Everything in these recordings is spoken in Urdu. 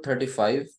35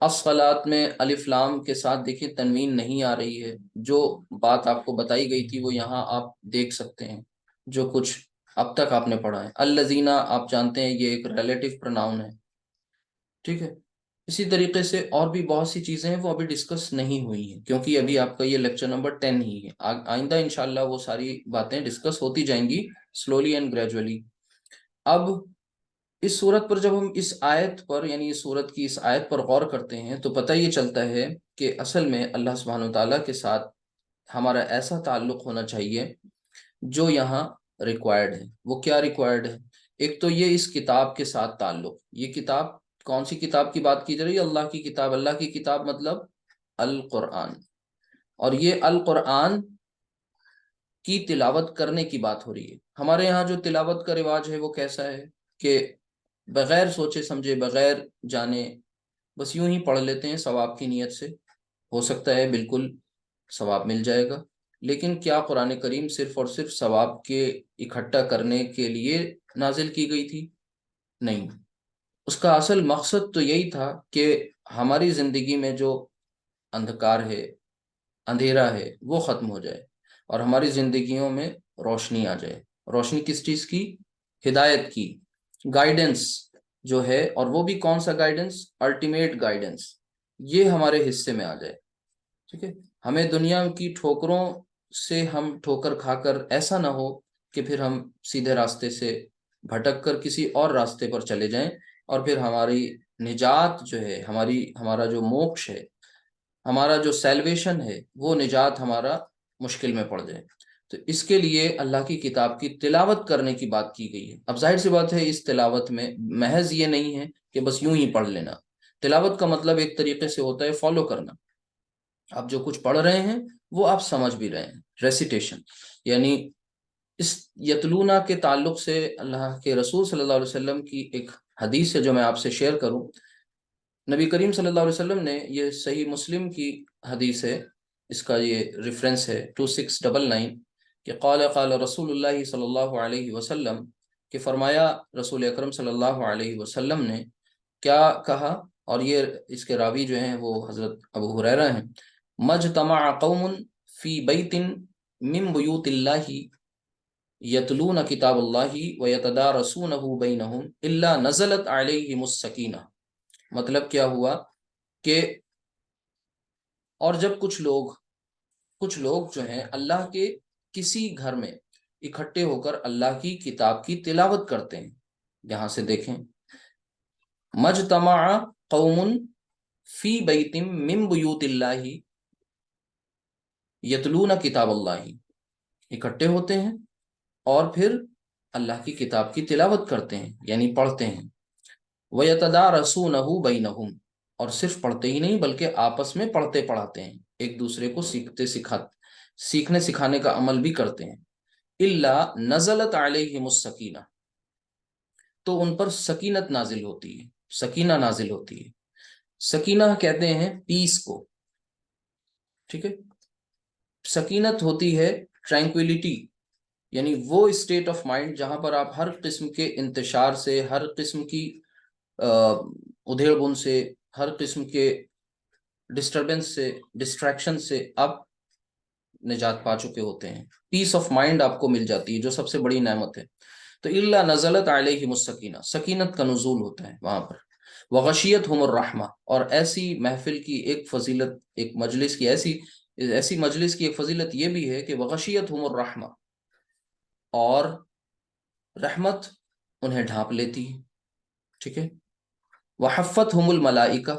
الصلاۃ میں الف لام کے ساتھ دیکھیں تنوین نہیں آ رہی ہے. جو بات آپ کو بتائی گئی تھی وہ یہاں آپ دیکھ سکتے ہیں جو کچھ اب تک آپ نے پڑھا ہے. الذین آپ جانتے ہیں یہ ایک ریلیٹو پروناؤن ہے. ٹھیک ہے. اسی طریقے سے اور بھی بہت سی چیزیں ہیں وہ ابھی ڈسکس نہیں ہوئی ہیں کیونکہ ابھی آپ کا یہ لیکچر نمبر 10 ہی ہے. آئندہ انشاءاللہ وہ ساری باتیں ڈسکس ہوتی جائیں گی سلولی اینڈ گریجولی. اب اس صورت پر جب ہم اس آیت پر یعنی اس صورت کی اس آیت پر غور کرتے ہیں تو پتہ یہ چلتا ہے کہ اصل میں اللہ سبحانہ وتعالیٰ کے ساتھ ہمارا ایسا تعلق ہونا چاہیے جو یہاں ریکوائرڈ ہے. وہ کیا ریکوائرڈ ہے؟ ایک تو یہ اس کتاب کے ساتھ تعلق. یہ کتاب کون سی کتاب کی بات کی جا رہی ہے؟ اللہ کی کتاب. اللہ کی کتاب مطلب القرآن. اور یہ القرآن کی تلاوت کرنے کی بات ہو رہی ہے. ہمارے یہاں جو تلاوت کا رواج ہے وہ کیسا ہے کہ بغیر سوچے سمجھے بغیر جانے بس یوں ہی پڑھ لیتے ہیں ثواب کی نیت سے. ہو سکتا ہے بالکل ثواب مل جائے گا، لیکن کیا قرآن کریم صرف اور صرف ثواب کے اکٹھا کرنے کے لیے نازل کی گئی تھی؟ نہیں. اس کا اصل مقصد تو یہی تھا کہ ہماری زندگی میں جو اندھکار ہے، اندھیرا ہے، وہ ختم ہو جائے اور ہماری زندگیوں میں روشنی آ جائے. روشنی کس چیز کی؟ ہدایت کی، گائیڈنس جو ہے. اور وہ بھی کون سا گائیڈنس؟ Ultimate guidance. یہ ہمارے حصے میں آ جائے. ٹھیک ہے. ہمیں دنیا کی ٹھوکروں سے ہم ٹھوکر کھا کر ایسا نہ ہو کہ پھر ہم سیدھے راستے سے بھٹک کر کسی اور راستے پر چلے جائیں اور پھر ہماری نجات جو ہے، ہمارا جو موکش ہے، ہمارا جو سیلویشن ہے، وہ نجات ہمارا مشکل میں پڑ جائے. تو اس کے لیے اللہ کی کتاب کی تلاوت کرنے کی بات کی گئی ہے. اب ظاہر سی بات ہے اس تلاوت میں محض یہ نہیں ہے کہ بس یوں ہی پڑھ لینا. تلاوت کا مطلب ایک طریقے سے ہوتا ہے فالو کرنا. آپ جو کچھ پڑھ رہے ہیں وہ آپ سمجھ بھی رہے ہیں. ریسیٹیشن یعنی اس یتلونا کے تعلق سے اللہ کے رسول صلی اللہ علیہ وسلم کی ایک حدیث ہے جو میں آپ سے شیئر کروں. نبی کریم صلی اللہ علیہ وسلم نے، یہ صحیح مسلم کی حدیث ہے، اس کا یہ ریفرنس ہے 2699 کہ قال رسول اللہ صلی اللہ علیہ وسلم، کہ فرمایا رسول اکرم صلی اللہ علیہ وسلم نے کیا کہا. اور یہ اس کے راوی جو ہیں وہ حضرت ابو ہریرہ ہیں. مجتمع قوم فی بیت من بیوت اللہ یتلون کتاب اللہ ویتدارسونہ بینہم الا نزلت علیہم السکینہ. مطلب کیا ہوا کہ اور جب کچھ لوگ جو ہیں اللہ کے کسی گھر میں اکٹھے ہو کر اللہ کی کتاب کی تلاوت کرتے ہیں. یہاں سے دیکھیں، مجتمع قوم فی بیت من بیوت اللہ یتلون کتاب اللہ، اکٹھے ہوتے ہیں اور پھر اللہ کی کتاب کی تلاوت کرتے ہیں یعنی پڑھتے ہیں. وَيَتَدَارَسُونَهُ بَيْنَهُمْ، اور صرف پڑھتے ہی نہیں بلکہ آپس میں پڑھتے پڑھاتے ہیں، ایک دوسرے کو سیکھنے سکھانے کا عمل بھی کرتے ہیں. إِلَّا نَزَلَتْ عَلَيْهِمُ السَّكِينَةُ، تو ان پر سکینت نازل ہوتی ہے، سکینہ نازل ہوتی ہے. سکینہ کہتے ہیں پیس کو. ٹھیک ہے. سکینت ہوتی ہے ٹرینکویلٹی، یعنی وہ اسٹیٹ آف مائنڈ جہاں پر آپ ہر قسم کے انتشار سے، ہر قسم کی ادھیڑ بن سے، ہر قسم کے ڈسٹربنس سے، ڈسٹریکشن سے آپ نجات پا چکے ہوتے ہیں. پیس آف مائنڈ آپ کو مل جاتی ہے جو سب سے بڑی نعمت ہے. تو الا نزلت علیہم السکینہ، سکینت کا نزول ہوتا ہے وہاں پر. وغشیتہم الرحمہ، اور ایسی محفل کی ایک فضیلت، ایک مجلس کی ایسی مجلس کی ایک فضیلت یہ بھی ہے کہ وغشیتہم الرحمہ، اور رحمت انہیں ڈھانپ لیتی ہے. ٹھیک ہے. وحفتہم الملائکہ،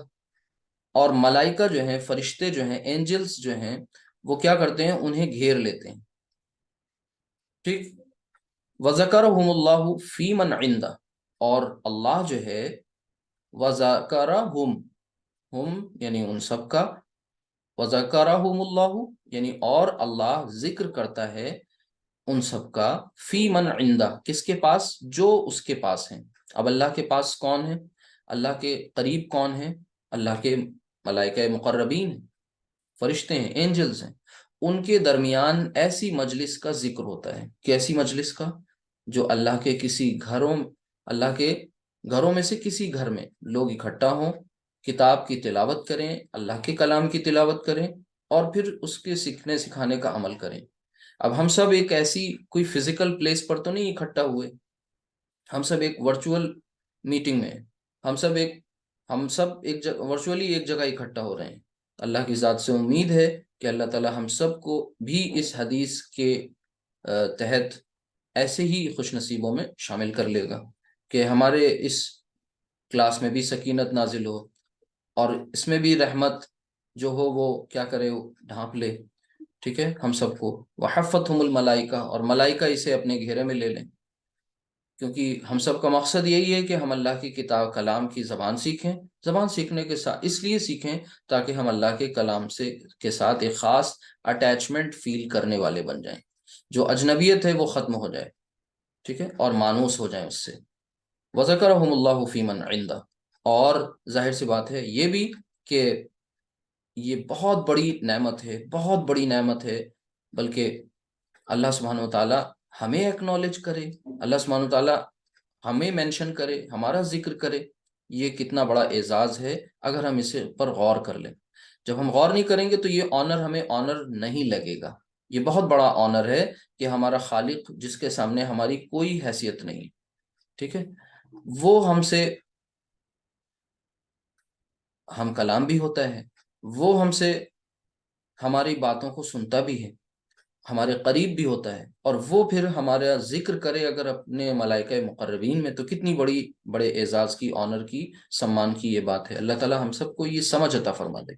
اور ملائکہ جو ہیں، فرشتے جو ہیں، اینجلز جو ہیں، وہ کیا کرتے ہیں؟ انہیں گھیر لیتے ہیں. ٹھیک. وذکرہم اللہ فی من عندہ، اور اللہ جو ہے وذکرہم، ہم یعنی ان سب کا، وذکرہم اللہ یعنی اور اللہ ذکر کرتا ہے ان سب کا، فی من عندہ کس کے پاس؟ جو اس کے پاس ہیں. اب اللہ کے پاس کون ہے؟ اللہ کے قریب کون ہے؟ اللہ کے ملائکہ مقربین ہیں، فرشتے ہیں، اینجلز ہیں. ان کے درمیان ایسی مجلس کا ذکر ہوتا ہے. کیسی مجلس کا؟ جو اللہ کے کسی اللہ کے گھروں میں سے کسی گھر میں لوگ اکٹھا ہوں کتاب کی تلاوت کریں، اللہ کے کلام کی تلاوت کریں، اور پھر اس کے سیکھنے سکھانے کا عمل کریں۔ اب ہم سب ایک ایسی کوئی فزیکل پلیس پر تو نہیں اکٹھا ہوئے، ہم سب ایک ورچوئل میٹنگ میں، ہم سب ایک ورچولی ایک جگہ اکٹھا ہو رہے ہیں۔ اللہ کی ذات سے امید ہے کہ اللہ تعالی ہم سب کو بھی اس حدیث کے تحت ایسے ہی خوش نصیبوں میں شامل کر لے گا کہ ہمارے اس کلاس میں بھی سکینت نازل ہو، اور اس میں بھی رحمت جو ہو وہ کیا کرے، ڈھانپ لے، ٹھیک ہے، ہم سب کو۔ وحفتہم الملائکہ، اور ملائکہ اسے اپنے گھیرے میں لے لیں، کیونکہ ہم سب کا مقصد یہی ہے کہ ہم اللہ کی کتاب کلام کی زبان سیکھیں۔ زبان سیکھنے کے ساتھ اس لیے سیکھیں تاکہ ہم اللہ کے کلام کے ساتھ ایک خاص اٹیچمنٹ فیل کرنے والے بن جائیں، جو اجنبیت ہے وہ ختم ہو جائے، ٹھیک ہے، اور مانوس ہو جائیں اس سے۔ وَذَكَرَهُمُ اللَّهُ فِي مَنْ عِنْدَهُ، اور ظاہر سی بات ہے یہ بھی کہ یہ بہت بڑی نعمت ہے، بہت بڑی نعمت ہے، بلکہ اللہ سبحانہ وتعالی ہمیں ایکنالج کرے، اللہ سبحانہ وتعالی ہمیں مینشن کرے، ہمارا ذکر کرے، یہ کتنا بڑا اعزاز ہے اگر ہم اسے پر غور کر لیں۔ جب ہم غور نہیں کریں گے تو یہ آنر ہمیں آنر نہیں لگے گا۔ یہ بہت بڑا آنر ہے کہ ہمارا خالق، جس کے سامنے ہماری کوئی حیثیت نہیں، ٹھیک ہے، وہ ہم کلام بھی ہوتا ہے، وہ ہماری باتوں کو سنتا بھی ہے، ہمارے قریب بھی ہوتا ہے، اور وہ پھر ہمارا ذکر کرے اگر اپنے ملائکہ مقربین میں، تو کتنی بڑے اعزاز کی، آنر کی، سمان کی یہ بات ہے۔ اللہ تعالی ہم سب کو یہ سمجھ عطا فرما دے۔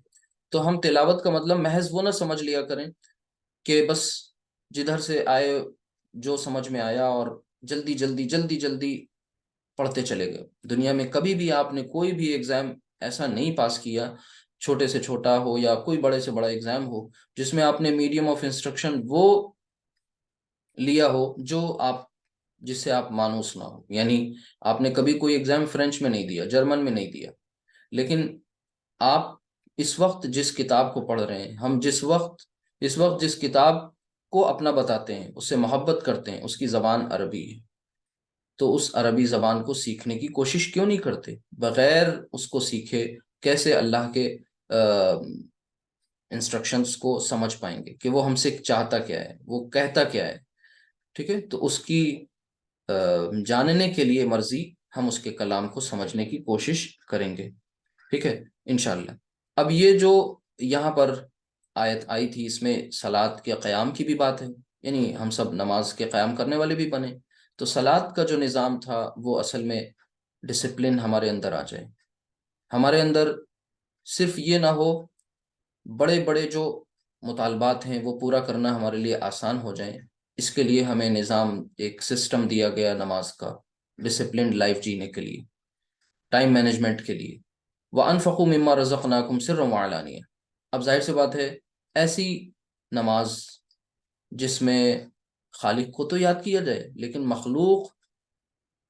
تو ہم تلاوت کا مطلب محض وہ نہ سمجھ لیا کریں کہ بس جدھر سے آئے جو سمجھ میں آیا اور جلدی جلدی جلدی جلدی پڑھتے چلے گئے۔ دنیا میں کبھی بھی آپ نے کوئی بھی ایگزام ایسا نہیں پاس کیا، چھوٹے سے چھوٹا ہو یا کوئی بڑے سے بڑا ایگزام ہو، جس میں آپ نے میڈیم آف انسٹرکشن وہ لیا ہو جس سے آپ مانوس نہ ہو۔ یعنی آپ نے کبھی کوئی ایگزام فرینچ میں نہیں دیا، جرمن میں نہیں دیا، لیکن آپ اس وقت جس کتاب کو پڑھ رہے ہیں، ہم اس وقت جس کتاب کو اپنا بتاتے ہیں، اس سے محبت کرتے ہیں، اس کی زبان عربی ہے، تو اس عربی زبان کو سیکھنے کی کوشش کیوں نہیں کرتے؟ بغیر اس کو سیکھے کیسے اللہ کے انسٹرکشنز کو سمجھ پائیں گے کہ وہ ہم سے چاہتا کیا ہے، وہ کہتا کیا ہے، ٹھیک ہے؟ تو اس کی جاننے کے لیے مرضی ہم اس کے کلام کو سمجھنے کی کوشش کریں گے، ٹھیک ہے، انشاءاللہ۔ اب یہ جو یہاں پر آیت آئی تھی، اس میں صلاۃ کے قیام کی بھی بات ہے، یعنی ہم سب نماز کے قیام کرنے والے بھی بنے۔ تو صلاۃ کا جو نظام تھا وہ اصل میں ڈسپلن ہمارے اندر آ جائے، ہمارے اندر صرف یہ نہ ہو بڑے بڑے جو مطالبات ہیں وہ پورا کرنا ہمارے لیے آسان ہو جائیں، اس کے لیے ہمیں نظام، ایک سسٹم دیا گیا نماز کا، ڈسپلنڈ لائف جینے کے لیے، ٹائم مینجمنٹ کے لیے۔ وَأَنفِقُوا مِمَّا رَزَقْنَاكُمْ سِرًّا وَعَلَانِيَةً۔ اب ظاہر سی بات ہے ایسی نماز جس میں خالق کو تو یاد کیا جائے، لیکن مخلوق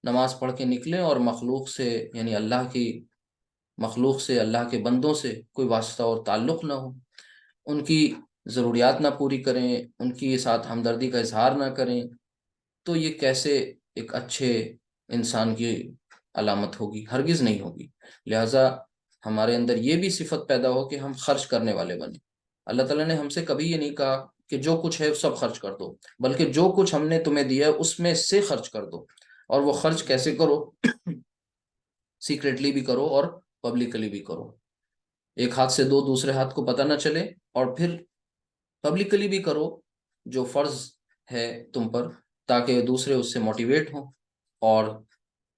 نماز پڑھ کے نکلے اور مخلوق سے، یعنی مخلوق سے، اللہ کے بندوں سے کوئی واسطہ اور تعلق نہ ہو، ان کی ضروریات نہ پوری کریں، ان کی ساتھ ہمدردی کا اظہار نہ کریں، تو یہ کیسے ایک اچھے انسان کی علامت ہوگی؟ ہرگز نہیں ہوگی۔ لہٰذا ہمارے اندر یہ بھی صفت پیدا ہو کہ ہم خرچ کرنے والے بنیں۔ اللہ تعالیٰ نے ہم سے کبھی یہ نہیں کہا کہ جو کچھ ہے سب خرچ کر دو، بلکہ جو کچھ ہم نے تمہیں دیا ہے اس میں سے خرچ کر دو، اور وہ خرچ کیسے کرو؟ سیکریٹلی بھی کرو اور پبلکلی بھی کرو، ایک ہاتھ سے دو، دوسرے ہاتھ کو پتہ نہ چلے، اور پھر پبلکلی بھی کرو جو فرض ہے تم پر، تاکہ دوسرے اس سے موٹیویٹ ہوں اور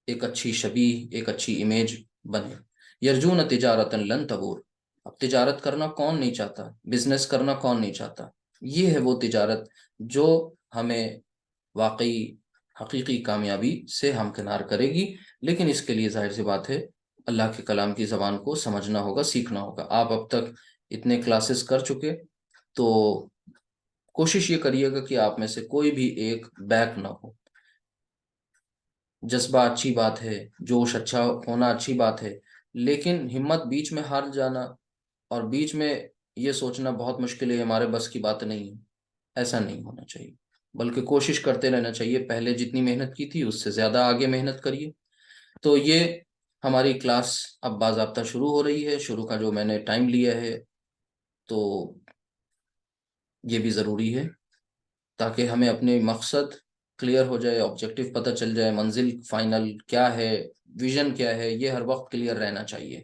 ایک اچھی شبیہ، ایک اچھی امیج بنے۔ یرجون تجارتا لن تبور۔ اب تجارت کرنا کون نہیں چاہتا؟ بزنس کرنا کون نہیں چاہتا؟ یہ ہے وہ تجارت جو ہمیں واقعی حقیقی کامیابی سے ہمکنار کرے گی، لیکن اس کے لیے ظاہر سی بات ہے اللہ کے کلام کی زبان کو سمجھنا ہوگا، سیکھنا ہوگا۔ آپ اب تک اتنے کلاسز کر چکے، تو کوشش یہ کریے گا کہ آپ میں سے کوئی بھی ایک بیک نہ ہو۔ جذبہ اچھی بات ہے، جوش اچھا ہونا اچھی بات ہے، لیکن ہمت بیچ میں ہار جانا اور بیچ میں یہ سوچنا بہت مشکل ہے، ہمارے بس کی بات نہیں ہے، ایسا نہیں ہونا چاہیے، بلکہ کوشش کرتے رہنا چاہیے۔ پہلے جتنی محنت کی تھی اس سے زیادہ آگے محنت کریے۔ تو یہ ہماری کلاس اب باضابطہ شروع ہو رہی ہے. شروع کا جو میں نے ٹائم لیا ہے تو یہ بھی ضروری ہے تاکہ ہمیں اپنے مقصد کلیئر ہو جائے، آبجیکٹو پتہ چل جائے، منزل فائنل کیا ہے، ویژن کیا ہے، یہ ہر وقت کلیئر رہنا چاہیے.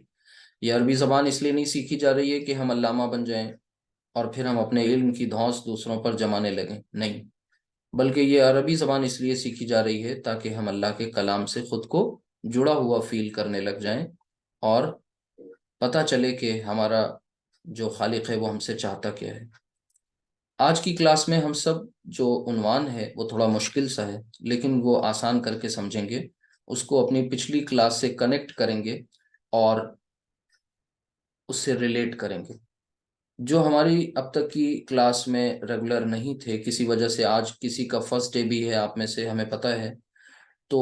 یہ عربی زبان اس لیے نہیں سیکھی جا رہی ہے کہ ہم علامہ بن جائیں اور پھر ہم اپنے علم کی دھونس دوسروں پر جمانے لگیں، نہیں، بلکہ یہ عربی زبان اس لیے سیکھی جا رہی ہے تاکہ ہم اللہ کے کلام سے خود کو جڑا ہوا فیل کرنے لگ جائیں اور پتہ چلے کہ ہمارا جو خالق ہے وہ ہم سے چاہتا کیا ہے. آج کی کلاس میں ہم سب جو عنوان ہے وہ تھوڑا مشکل سا ہے، لیکن وہ آسان کر کے سمجھیں گے، اس کو اپنی پچھلی کلاس سے کنیکٹ کریں گے اور اس سے ریلیٹ کریں گے. جو ہماری اب تک کی کلاس میں ریگولر نہیں تھے، کسی وجہ سے آج کسی کا فرسٹ ڈے بھی ہے آپ میں سے، ہمیں پتہ ہے، تو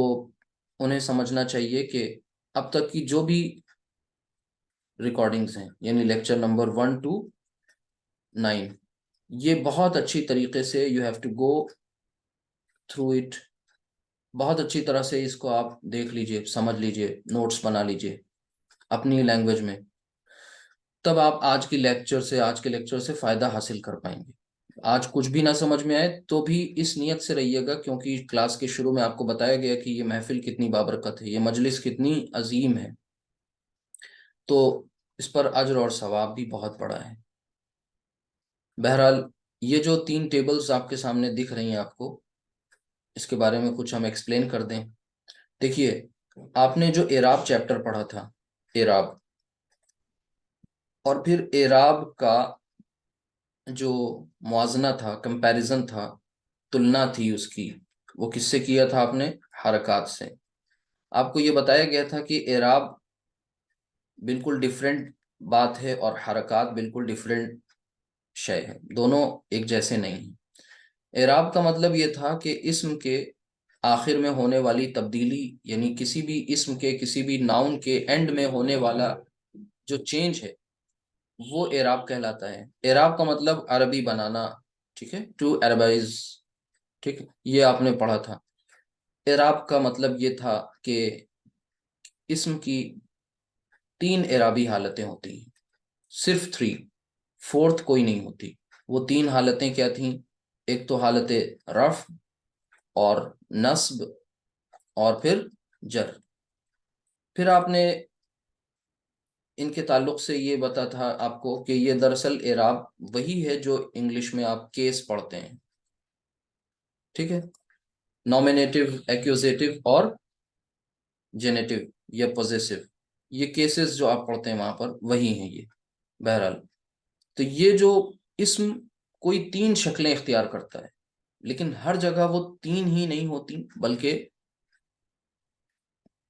انہیں سمجھنا چاہیے کہ اب تک کی جو بھی ریکارڈنگز ہیں، یعنی لیکچر نمبر 1 to 9، یہ بہت اچھی طریقے سے you have to go through it. بہت اچھی طرح سے اس کو آپ دیکھ لیجئے، سمجھ لیجئے، نوٹس بنا لیجئے اپنی لینگویج میں. تب آپ آج کے لیکچر سے فائدہ حاصل کر پائیں گے. آج کچھ بھی نہ سمجھ میں آئے تو بھی اس نیت سے رہیے گا، کیونکہ کلاس کے شروع میں آپ کو بتایا گیا کہ یہ محفل کتنی بابرکت ہے، یہ مجلس کتنی عظیم ہے، تو اس پر اجر اور ثواب بھی بہت بڑا ہے. بہرحال یہ جو 3 ٹیبلز آپ کے سامنے دکھ رہی ہیں آپ کو، اس کے بارے میں کچھ ہم ایکسپلین کر دیں. دیکھیے، آپ نے جو اعراب چیپٹر پڑھا تھا، اعراب، اور پھر اعراب کا جو موازنہ تھا، کمپیریزن تھا، تلنا تھی اس کی، وہ کس سے کیا تھا آپ نے؟ حرکات سے. آپ کو یہ بتایا گیا تھا کہ اعراب بالکل ڈیفرنٹ بات ہے اور حرکات بالکل ڈیفرنٹ شے ہے، دونوں ایک جیسے نہیں ہیں. اعراب کا مطلب یہ تھا کہ اسم کے آخر میں ہونے والی تبدیلی، یعنی کسی بھی اسم کے، کسی بھی ناؤن کے اینڈ میں ہونے والا جو چینج ہے وہ اعراب کہلاتا ہے. اعراب کا مطلب عربی بنانا، ٹھیک ہے، ٹو عربائز، ٹھیک ہے، یہ آپ نے پڑھا تھا. اعراب کا مطلب یہ تھا کہ اسم کی 3 اعرابی حالتیں ہوتی ہیں، صرف 3، 4 کوئی نہیں ہوتی. وہ 3 حالتیں کیا تھیں؟ ایک تو حالت رفع اور نصب اور پھر جر. پھر آپ نے ان کے تعلق سے یہ بتا تھا آپ کو کہ یہ دراصل اعراب وہی ہے جو انگلش میں آپ کیس پڑھتے ہیں، ٹھیک ہے، نومینیٹو، ایکوزیٹو اور جینیٹو یا پوزیسو، یہ کیسز جو آپ پڑھتے ہیں وہاں پر وہی ہیں یہ. بہرحال تو یہ جو اسم کوئی 3 شکلیں اختیار کرتا ہے، لیکن ہر جگہ وہ 3 ہی نہیں ہوتی، بلکہ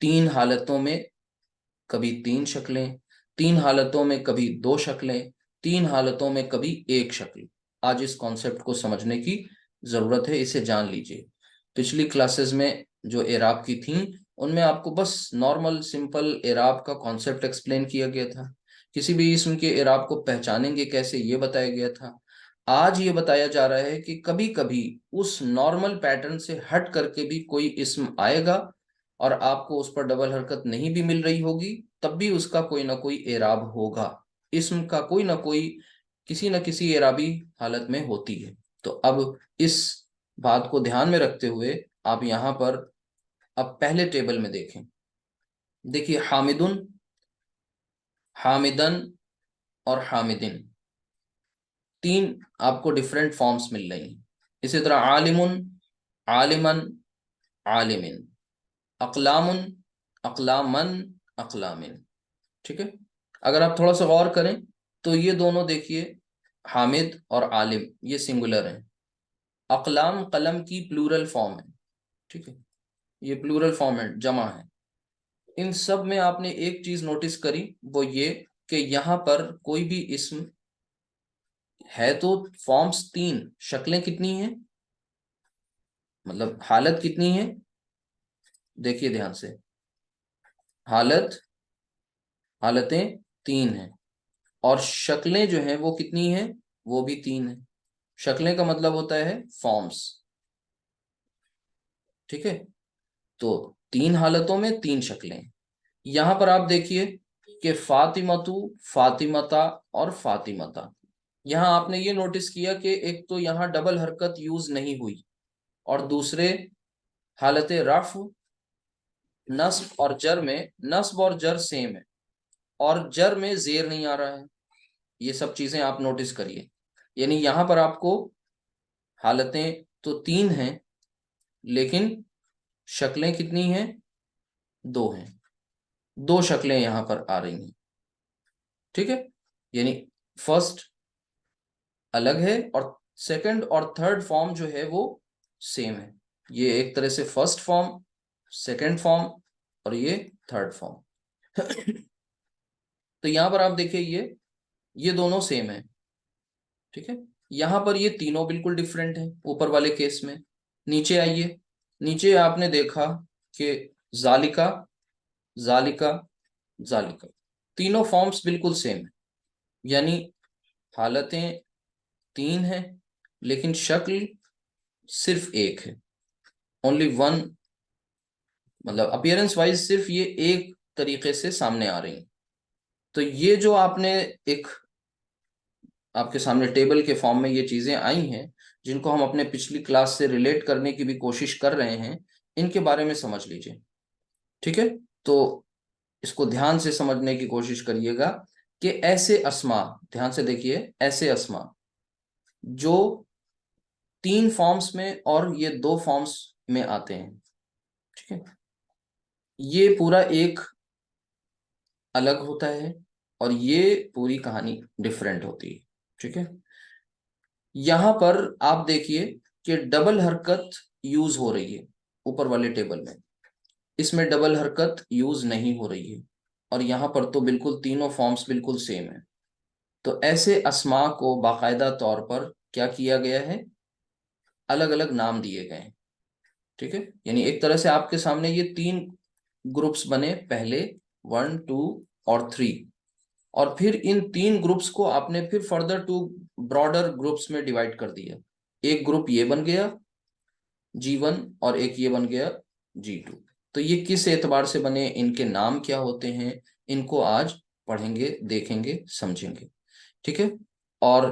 3 حالتوں میں کبھی 3 شکلیں، 3 حالتوں میں کبھی 2 شکلیں، 3 حالتوں میں کبھی 1 شکل. آج اس کانسیپٹ کو سمجھنے کی ضرورت ہے، اسے جان لیجئے. پچھلی کلاسز میں جو اعراب کی تھیں ان میں آپ کو بس نارمل سمپل اعراب کا کانسیپٹ ایکسپلین کیا گیا تھا، کسی بھی اسم کے اعراب کو پہچانیں گے کیسے یہ بتایا گیا تھا. آج یہ بتایا جا رہا ہے کہ کبھی کبھی اس نارمل پیٹرن سے ہٹ کر کے بھی کوئی اسم آئے گا اور آپ کو اس پر ڈبل حرکت نہیں بھی مل رہی ہوگی، تب بھی اس کا کوئی نہ کوئی اعراب ہوگا. اسم کا کوئی نہ کوئی کسی نہ کسی اعرابی حالت میں ہوتی ہے. تو اب اس بات کو دھیان میں رکھتے ہوئے آپ یہاں پر اب پہلے ٹیبل میں دیکھیں. دیکھیے، حامدن، حامدن اور حامدن، 3 آپ کو ڈیفرنٹ فارمز مل رہی ہیں. اسی طرح عالم، عالمن، عالمن، اقلام، اقلامن، اقلامن، ٹھیک ہے. اگر آپ تھوڑا سا غور کریں تو یہ دونوں دیکھیے، حامد اور عالم یہ سنگولر ہیں، اقلام قلم کی پلورل فارم ہے، ٹھیک ہے، یہ پلورل فارم ہے، جمع ہے. ان سب میں آپ نے ایک چیز نوٹس کری، وہ یہ کہ یہاں پر کوئی بھی اسم ہے تو فارمز 3، شکلیں کتنی ہیں، مطلب حالت کتنی ہے؟ دیکھیے دھیان سے، حالتیں 3 ہیں اور شکلیں جو ہیں وہ کتنی ہیں؟ وہ بھی 3 ہیں. شکلیں کا مطلب ہوتا ہے فارمز، ٹھیک ہے. تو 3 حالتوں میں 3 شکلیں. یہاں پر آپ دیکھیے کہ فاطمتو، فاطمتا اور فاطمتا، یہاں آپ نے یہ نوٹس کیا کہ ایک تو یہاں ڈبل حرکت یوز نہیں ہوئی، اور دوسرے حالت رفع، نصب اور جر میں نصب اور جر سیم ہے، اور جر میں زیر نہیں آ رہا ہے. یہ سب چیزیں آپ نوٹس کریے. یعنی یہاں پر آپ کو حالتیں تو 3 ہیں لیکن شکلیں کتنی ہیں؟ 2 ہیں. 2 شکلیں یہاں پر آ رہی ہیں. ٹھیک ہے، یعنی فرسٹ الگ ہے اور سیکنڈ اور تھرڈ فارم جو ہے وہ سیم ہے. یہ ایک طرح سے فرسٹ فارم، سیکنڈ فارم اور یہ تھرڈ فارم. تو یہاں پر آپ دیکھیں یہ دونوں سیم ہیں. ٹھیک ہے، یہاں پر یہ تینوں بالکل ڈیفرنٹ ہیں اوپر والے کیس میں. نیچے آئیے، نیچے آپ نے دیکھا کہ ذالکا، ذالکا، ذالکا، تینوں فارمز بالکل سیم ہیں. یعنی حالتیں 3 ہیں لیکن شکل صرف ایک ہے. اونلی ون، مطلب اپیئرنس وائز صرف یہ ایک طریقے سے سامنے آ رہی ہیں. تو یہ جو آپ نے ایک آپ کے سامنے ٹیبل کے فارم میں یہ چیزیں آئی ہیں جن کو ہم اپنے پچھلی کلاس سے ریلیٹ کرنے کی بھی کوشش کر رہے ہیں، ان کے بارے میں سمجھ لیجئے. ٹھیک ہے، تو اس کو دھیان سے سمجھنے کی کوشش کریے گا کہ ایسے اسما، دھیان سے دیکھیے، ایسے اسما جو 3 فارمز میں اور یہ 2 فارمز میں آتے ہیں. ٹھیک ہے، یہ پورا ایک الگ ہوتا ہے اور یہ پوری کہانی ڈیفرنٹ ہوتی ہے. ٹھیک ہے، یہاں پر آپ دیکھیے کہ ڈبل حرکت یوز ہو رہی ہے اوپر والے ٹیبل میں، اس میں ڈبل حرکت یوز نہیں ہو رہی ہے، اور یہاں پر تو بالکل تینوں فارمز بالکل سیم ہیں. تو ایسے اسما کو باقاعدہ طور پر کیا کیا گیا ہے؟ الگ الگ نام دیے گئے ہیں. ٹھیک ہے، یعنی ایک طرح سے آپ کے سامنے یہ 3 گروپس بنے، پہلے 1 2 اور 3، اور پھر ان 3 گروپس کو آپ نے پھر فردر 2 براڈر گروپس میں ڈیوائڈ کر دیا. ایک گروپ یہ بن گیا G1 اور ایک یہ بن گیا G2. تو یہ کس اعتبار سے بنے، ان کے نام کیا ہوتے ہیں، ان کو آج پڑھیں گے، دیکھیں گے، سمجھیں گے. ٹھیک ہے، اور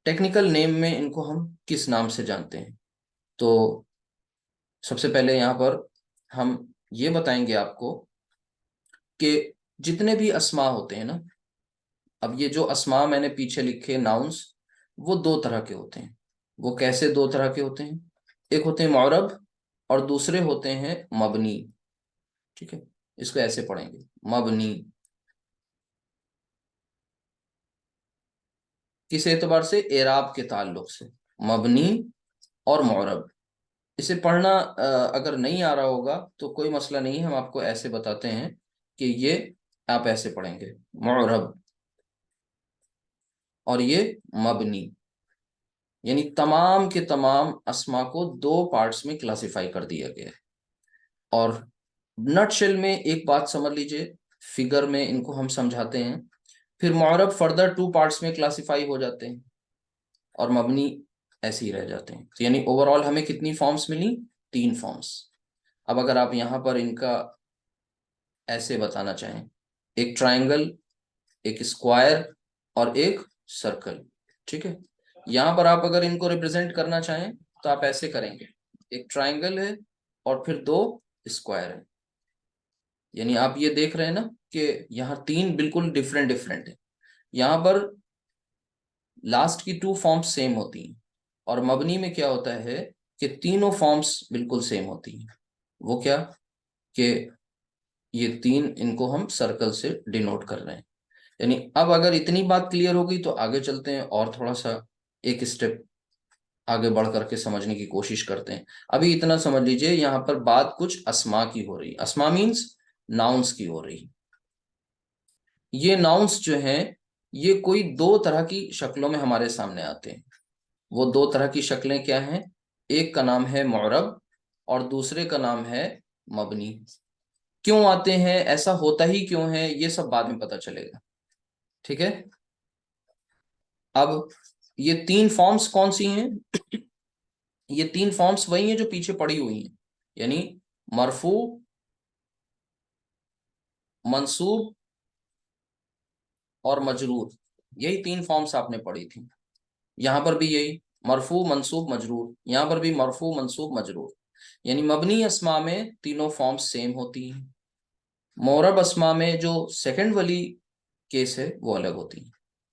ٹیکنیکل نیم میں ان کو ہم کس نام سے جانتے ہیں. تو سب سے پہلے یہاں پر ہم یہ بتائیں گے آپ کو کہ جتنے بھی اسما ہوتے ہیں نا، اب یہ جو اسما میں نے پیچھے لکھے ناؤنس، وہ 2 طرح کے ہوتے ہیں. وہ کیسے 2 طرح کے ہوتے ہیں؟ ایک ہوتے ہیں معرب اور دوسرے ہوتے ہیں مبنی. ٹھیک ہے، اس کو ایسے پڑھیں گے، مبنی. کس اعتبار سے؟ اعراب کے تعلق سے، مبنی اور معرب. اسے پڑھنا اگر نہیں آ رہا ہوگا تو کوئی مسئلہ نہیں ہے، ہم آپ کو ایسے بتاتے ہیں کہ یہ آپ ایسے پڑھیں گے، معرب اور یہ مبنی. یعنی تمام کے تمام اسما کو 2 پارٹس میں کلاسیفائی کر دیا گیا ہے. اور نٹ شیل میں ایک بات سمجھ لیجئے، فگر میں ان کو ہم سمجھاتے ہیں، پھر معرب فردر 2 پارٹس میں کلاسیفائی ہو جاتے ہیں اور مبنی ایسے ہی رہ جاتے ہیں. یعنی اوور آل ہمیں کتنی فارمز ملی؟ 3 فارمز. اب اگر آپ یہاں پر ان کا ایسے بتانا چاہیں، ایک ٹرائنگل، ایک اسکوائر اور ایک سرکل. ٹھیک ہے، یہاں پر آپ اگر ان کو ریپرزینٹ کرنا چاہیں تو آپ ایسے کریں گے، ایک ٹرائنگل ہے اور پھر 2 اسکوائر ہیں. یعنی آپ یہ دیکھ رہے ہیں نا کہ یہاں 3 بالکل ڈیفرنٹ ہیں. یہاں پر لاسٹ کی 2 فارمز سیم ہوتی ہیں، اور مبنی میں کیا ہوتا ہے کہ تینوں فارمز بالکل سیم ہوتی ہیں. وہ کیا کہ یہ 3 ان کو ہم سرکل سے ڈینوٹ کر رہے ہیں. یعنی اب اگر اتنی بات کلیئر ہو گئی تو آگے چلتے ہیں اور تھوڑا سا ایک اسٹیپ آگے بڑھ کر کے سمجھنے کی کوشش کرتے ہیں. ابھی اتنا سمجھ لیجئے، یہاں پر بات کچھ اسما کی ہو رہی. اسما مینس ناؤنس کی ہو رہی. یہ ناؤنس جو ہیں یہ کوئی 2 طرح کی شکلوں میں ہمارے سامنے آتے ہیں. وہ 2 طرح کی شکلیں کیا ہیں؟ ایک کا نام ہے معرب اور دوسرے کا نام ہے مبنی. کیوں آتے ہیں، ایسا ہوتا ہی کیوں ہے، یہ سب بعد میں پتہ چلے گا. ٹھیک ہے، اب یہ 3 فارمز کون سی ہیں؟ یہ 3 فارمز وہی ہیں جو پیچھے پڑی ہوئی ہیں، یعنی مرفوع، منصوب اور مجرور، یہی 3 فارمز آپ نے پڑھی تھی. یہاں پر بھی یہی مرفوع منصوب مجرور، یہاں پر بھی مرفوع منصوب مجرور. یعنی مبنی اسما میں تینوں فارمز سیم ہوتی ہیں، معرب اسما میں جو سیکنڈ والی کیس ہے وہ الگ ہوتی ہیں.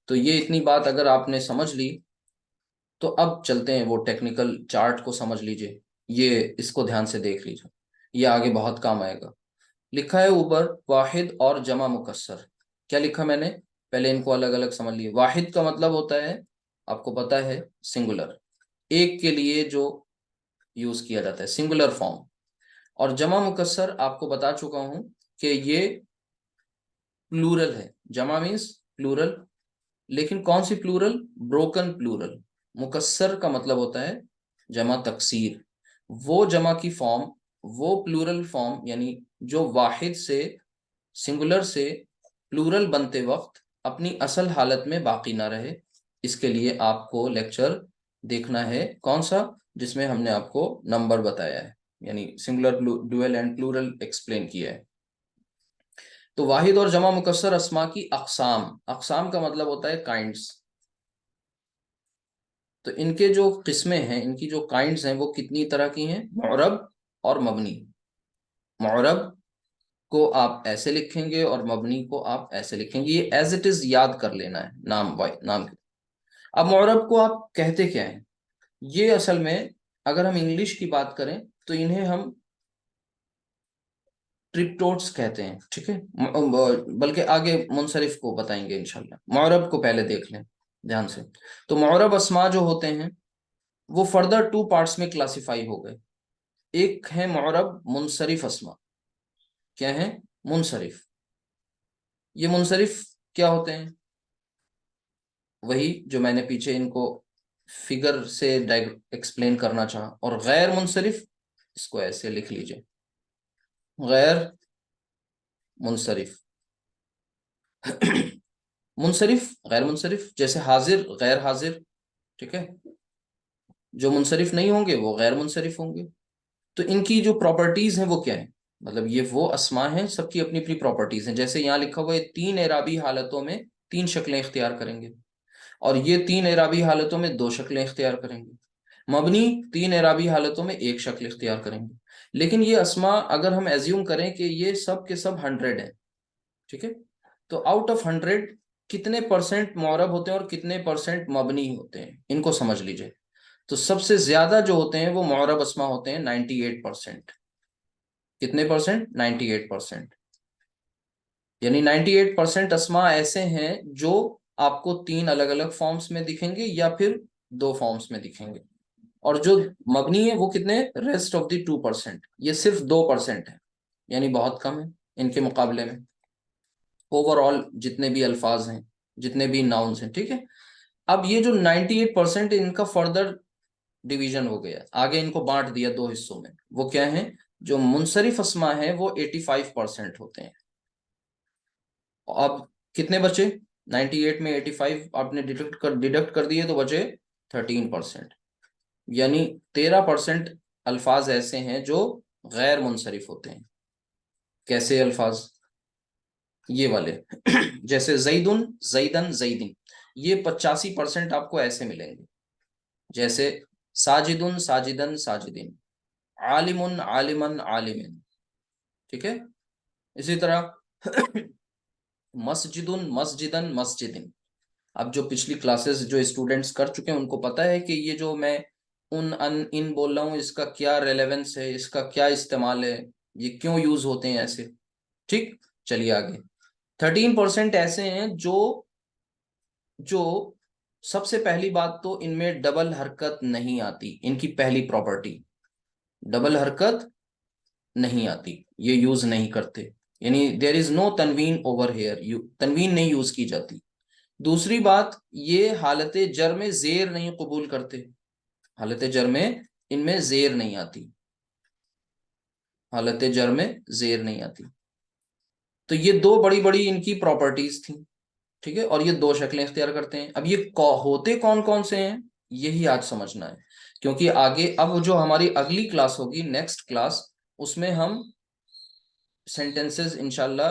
تو یہ اتنی بات اگر آپ نے سمجھ لی تو اب چلتے ہیں وہ ٹیکنیکل چارٹ کو سمجھ لیجئے. یہ اس کو دھیان سے دیکھ لیجئے، یہ آگے بہت کام آئے گا. لکھا ہے اوپر واحد اور جمع مکسر. کیا لکھا میں نے؟ پہلے ان کو الگ الگ سمجھ لیے. واحد کا مطلب ہوتا ہے، آپ کو پتا ہے، سنگولر، ایک کے لیے جو یوز کیا جاتا ہے، سنگولر فارم. اور جمع مکسر آپ کو بتا چکا ہوں کہ یہ پلورل ہے. جمع مینس پلورل، لیکن کون سی پلورل؟ Broken plural. مکسر کا مطلب ہوتا ہے جمع تکسیر. وہ جمع کی فارم، وہ پلورل فارم، یعنی جو واحد سے، سنگولر سے پلورل بنتے وقت اپنی اصل حالت میں باقی نہ رہے. اس کے لیے آپ کو لیکچر دیکھنا ہے کون سا، جس میں ہم نے آپ کو نمبر بتایا ہے، یعنی singular dual and plural explain کیا ہے. تو واحد اور جمع مکسر اسما کی اقسام، اقسام کا مطلب ہوتا ہے کائنڈز. تو ان کے جو قسمیں ہیں، ان کی جو کائنڈز ہیں، وہ کتنی طرح کی ہیں؟ معرب اور مبنی. معرب کو آپ ایسے لکھیں گے اور مبنی کو آپ ایسے لکھیں گے. یہ ایز اٹ از یاد کر لینا ہے نام نام کے. اب معرب کو آپ کہتے کیا ہیں؟ یہ اصل میں اگر ہم انگلش کی بات کریں تو انہیں ہم ٹرپٹوٹس کہتے ہیں، ٹھیک ہے؟ بلکہ آگے منصرف کو بتائیں گے انشاءاللہ. معرب کو پہلے دیکھ لیں دھیان سے. تو معرب اسما جو ہوتے ہیں وہ فردر 2 پارٹس میں کلاسیفائی ہو گئے. ایک ہے معرب منصرف اسما. کیا ہے؟ منصرف. یہ منصرف کیا ہوتے ہیں؟ وہی جو میں نے پیچھے ان کو فگر سے ایکسپلین کرنا چاہا. اور غیر منصرف، اس کو ایسے لکھ لیجئے، غیر منصرف. منصرف غیر منصرف، جیسے حاضر غیر حاضر، ٹھیک ہے؟ جو منصرف نہیں ہوں گے وہ غیر منصرف ہوں گے. تو ان کی جو پراپرٹیز ہیں وہ کیا ہیں؟ مطلب یہ وہ اسما ہیں، سب کی اپنی اپنی پراپرٹیز ہیں. جیسے یہاں لکھا ہوا ہے 3 اعرابی حالتوں میں 3 شکلیں اختیار کریں گے، اور یہ 3 اعرابی حالتوں میں 2 شکلیں اختیار کریں گے. مبنی 3 اعرابی حالتوں میں 1 شکل اختیار کریں گے. لیکن یہ اسما اگر ہم ایزیوم کریں کہ یہ سب کے سب 100 ہیں، ٹھیک ہے، تو آؤٹ آف 100 کتنے پرسنٹ معرب ہوتے ہیں اور کتنے پرسنٹ مبنی ہوتے ہیں، ان کو سمجھ لیجئے. تو سب سے زیادہ جو ہوتے ہیں وہ معرب اسما ہوتے ہیں، 98%. کتنے پرسنٹ؟ 98%. یعنی 98% اسما ایسے ہیں جو آپ کو 3 الگ الگ فارمز میں دکھیں گے یا پھر 2 فارمز میں دکھیں گے. اور جو مبنی ہے وہ کتنے؟ Rest of the 2%. یہ صرف 2% ہے، یعنی بہت کم ہے ان کے مقابلے میں. اوور آل جتنے بھی الفاظ ہیں، جتنے بھی ناؤنز ہیں، ٹھیک ہے. اب یہ جو 98% ان کا فردر ڈویژن ہو گیا، آگے ان کو بانٹ دیا 2 حصوں میں. وہ کیا ہیں؟ جو منصرف اسما ہیں وہ 85% ہوتے ہیں. اب کتنے بچے؟ 98 میں 85 آپ نے ڈیڈکٹ کر دیے تو بچے 13%. یعنی 13% الفاظ ایسے ہیں جو غیر منصرف ہوتے ہیں. کیسے الفاظ؟ یہ والے جیسے زیدن زیدن زیدن، یہ 85% آپ کو ایسے ملیں گے. جیسے ساجدن ساجدن ساجدن، عالمن عالمن عالمن، ٹھیک ہے. اسی طرح مسجدن مسجدن مسجدن. اب جو پچھلی کلاسز جو اسٹوڈنٹس کر چکے ہیں ان کو پتا ہے کہ یہ جو میں ان بول رہا ہوں اس کا کیا ریلیونس ہے، اس کا کیا استعمال ہے، یہ کیوں یوز ہوتے ہیں ایسے، ٹھیک. چلیے آگے. 13% ایسے ہیں جو سب سے پہلی بات تو ان میں ڈبل حرکت نہیں آتی. ان کی پہلی پراپرٹی ڈبل حرکت نہیں آتی، یہ یوز نہیں کرتے. یعنی دیر از نو تنوین اوور ہیئر، تنوین نہیں یوز کی جاتی. دوسری بات، یہ حالت جر میں زیر نہیں قبول کرتے. حالت جر میں ان میں زیر نہیں آتی، حالت جر میں زیر نہیں آتی. تو یہ 2 بڑی بڑی ان کی پراپرٹیز تھیں، ٹھیک ہے. اور یہ 2 شکلیں اختیار کرتے ہیں. اب یہ ہوتے کون کون سے ہیں یہی آج سمجھنا ہے، کیونکہ آگے اب جو ہماری اگلی کلاس ہوگی، نیکسٹ کلاس، اس میں ہم سینٹینسز انشاءاللہ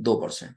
2%।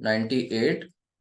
98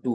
2,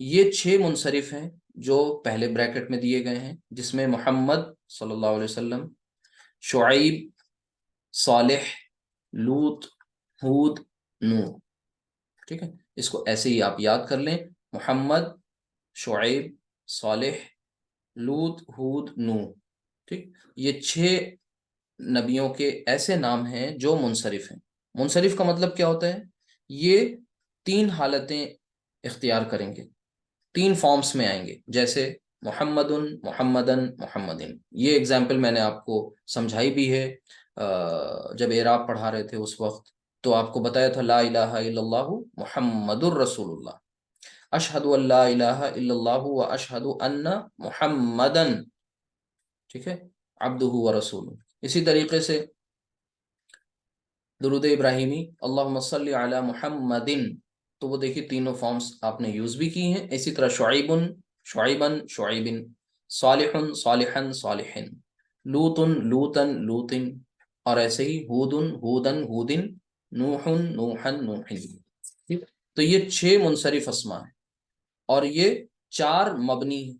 یہ 6 منصرف ہیں جو پہلے بریکٹ میں دیے گئے ہیں، جس میں محمد صلی اللہ علیہ وسلم، شعیب، صالح، لوط، ہود، نوح. ٹھیک ہے، اس کو ایسے ہی آپ یاد کر لیں، محمد، شعیب، صالح، لوط، ہود، نوح. ٹھیک، یہ 6 نبیوں کے ایسے نام ہیں جو منصرف ہیں. منصرف کا مطلب کیا ہوتا ہے؟ یہ 3 حالتیں اختیار کریں گے، 3 فارمز میں آئیں گے، جیسے محمد، محمدن، محمدن. یہ اگزامپل میں نے آپ کو سمجھائی بھی ہے جب اعراب پڑھا رہے تھے اس وقت. تو آپ کو بتایا تھا لا الہ الا اللہ محمد الرسول اللہ، اشہد ان لا الہ الا اللہ و اشہد ان محمدن، ٹھیک ہے، عبدہ و رسول. اسی طریقے سے درود ابراہیمی اللہم صلی علی محمد، تو وہ دیکھیے تینوں فارمز آپ نے یوز بھی کی ہیں. اسی طرح شعیب، شعیبن، شعیبن، صالح، صالحن، صالحن، لوط، لوطن، لوطن، اور ایسے ہی ہود، ہودن، ہودن، نوح، نوحن، نوحن. تو یہ 6 منصرف اسما ہیں اور یہ 4 مبنی ہیں.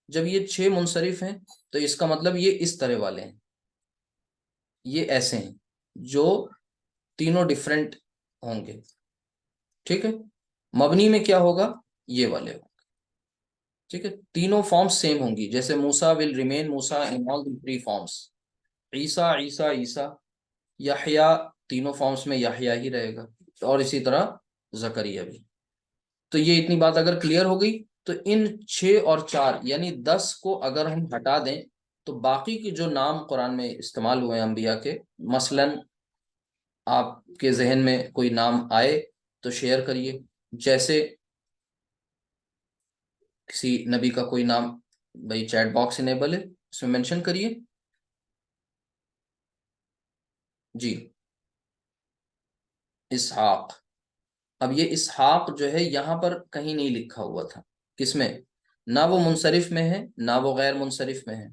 جب یہ 6 منصرف ہیں تو اس کا مطلب یہ اس طرح والے ہیں، یہ ایسے ہیں جو تینوں ڈیفرنٹ ہوں گے. ٹھیک ہے، مبنی میں کیا ہوگا؟ یہ والے ہوں گے. ٹھیک ہے، تینوں فارمز سیم ہوں گی، جیسے موسیٰ will remain Musa in all the 3 forms, عیسیٰ، عیسیٰ، عیسیٰ، یحییٰ تینوں فارمز میں یحییٰ ہی رہے گا، اور اسی طرح زکریا بھی. تو یہ اتنی بات اگر کلیئر ہو گئی تو ان 6 اور 4 یعنی 10 کو اگر ہم ہٹا دیں تو باقی کے جو نام قرآن میں استعمال ہوئے ہیں انبیاء کے، مثلاً آپ کے ذہن میں کوئی نام آئے تو شیئر کریے. جیسے کسی نبی کا کوئی نام، بھائی چیٹ باکس انیبل ہے، اس میں مینشن کریے. جی، اسحاق. اب یہ اسحاق جو ہے یہاں پر کہیں نہیں لکھا ہوا تھا، کس میں؟ نہ وہ منصرف میں ہے نہ وہ غیر منصرف میں ہے.